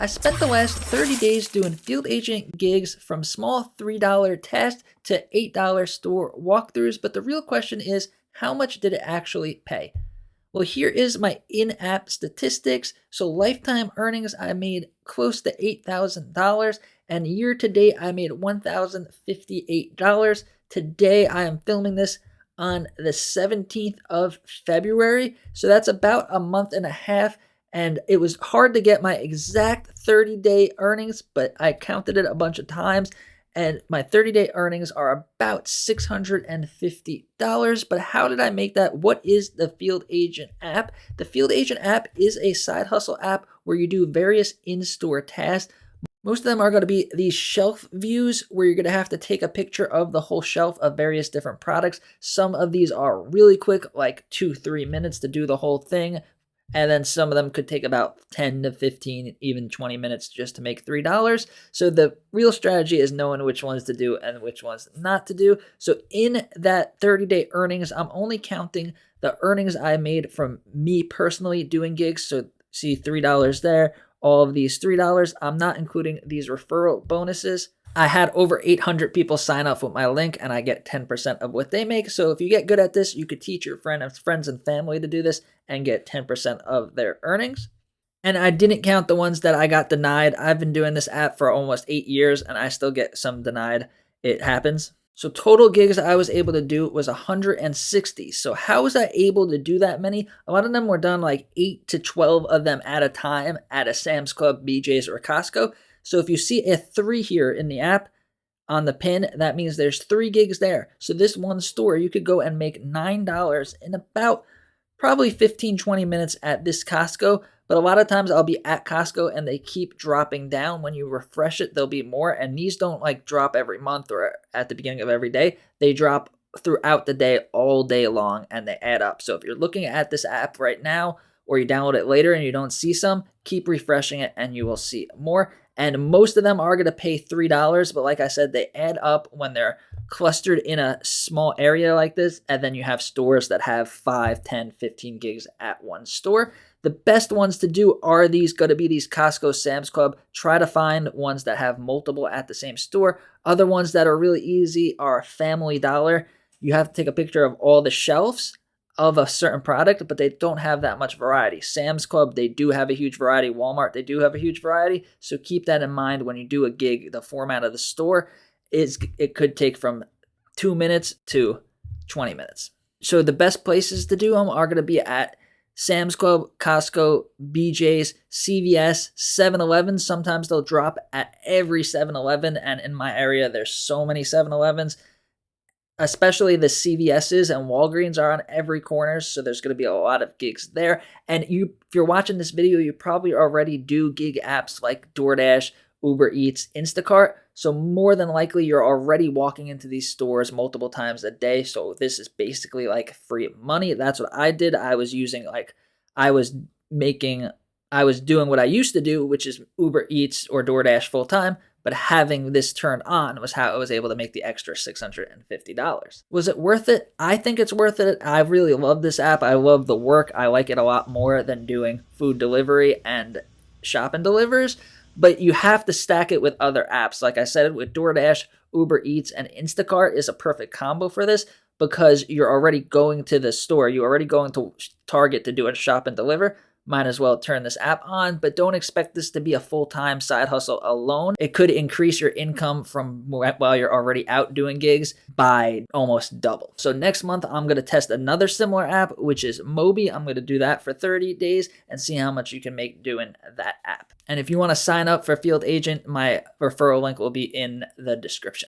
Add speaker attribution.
Speaker 1: I spent the last 30 days doing field agent gigs from small $3 tests to $8 store walkthroughs, but the real question is, how much did it actually pay? Well, here is my in-app statistics. So lifetime earnings, I made close to $8,000, and year to date, I made $1,058. Today, I am filming this on the 17th of February, so that's about a month and a half, and it was hard to get my exact 30-day earnings, but I counted it a bunch of times, and my 30-day earnings are about $650. But how did I make that? What is the Field Agent app? The Field Agent app is a side hustle app where you do various in-store tasks. Most of them are going to be these shelf views where you're going to have to take a picture of the whole shelf of various different products. Some of these are really quick, like 2-3 minutes to do the whole thing. And then some of them could take about 10 to 15, even 20 minutes just to make $3. So the real strategy is knowing which ones to do and which ones not to do. So in that 30-day earnings, I'm only counting the earnings I made from me personally doing gigs. So see $3 there, all of these $3. I'm not including these referral bonuses. I had over 800 people sign up with my link, and I get 10% of what they make. So if you get good at this, you could teach your friends and family to do this and get 10% of their earnings. And I didn't count the ones that I got denied. I've been doing this app for almost 8 years, and I still get some denied. It happens. So total gigs I was able to do was 160. So how was I able to do that many? A lot of them were done like 8 to 12 of them at a time at a Sam's Club, BJ's, or Costco. So if you see a 3 here in the app on the pin, that means there's 3 gigs there. So this one store, you could go and make $9 in about probably 15-20 minutes at this Costco. But a lot of times I'll be at Costco and they keep dropping down. When you refresh it, there'll be more. And these don't like drop every month or at the beginning of every day. They drop throughout the day, all day long, and they add up. So if you're looking at this app right now, or you download it later and you don't see some, keep refreshing it and you will see more. And most of them are going to pay $3, but like I said, they add up when they're clustered in a small area like this, and then you have stores that have 5, 10, 15 gigs at one store. The best ones to do are these going to be these Costco, Sam's Club. Try to find ones that have multiple at the same store. Other ones that are really easy are Family Dollar. You have to take a picture of all the shelves of a certain product, but they don't have that much variety. Sam's Club, they do have a huge variety. Walmart, they do have a huge variety. So keep that in mind when you do a gig. The format of the store it could take from 2 minutes to 20 minutes. So the best places to do them are going to be at Sam's Club, Costco, BJ's, CVS, 7-Eleven. Sometimes they'll drop at every 7-Eleven, and in my area, there's so many 7-Elevens. Especially the CVS's and Walgreens are on every corner, so there's going to be a lot of gigs there. And if you're watching this video, you probably already do gig apps like DoorDash, Uber Eats, Instacart. So more than likely, you're already walking into these stores multiple times a day. So this is basically like free money. That's what I did. I was doing what I used to do, which is Uber Eats or DoorDash full time. But having this turned on was how I was able to make the extra $650. Was it worth it? I think it's worth it. I really love this app. I love the work. I like it a lot more than doing food delivery and shop and delivers. But you have to stack it with other apps. Like I said, with DoorDash, Uber Eats, and Instacart is a perfect combo for this because you're already going to the store. You're already going to Target to do a shop and deliver. Might as well turn this app on, but don't expect this to be a full-time side hustle alone. It could increase your income from while you're already out doing gigs by almost double. So next month, I'm going to test another similar app, which is Mobi. I'm going to do that for 30 days and see how much you can make doing that app. And if you want to sign up for Field Agent, my referral link will be in the description.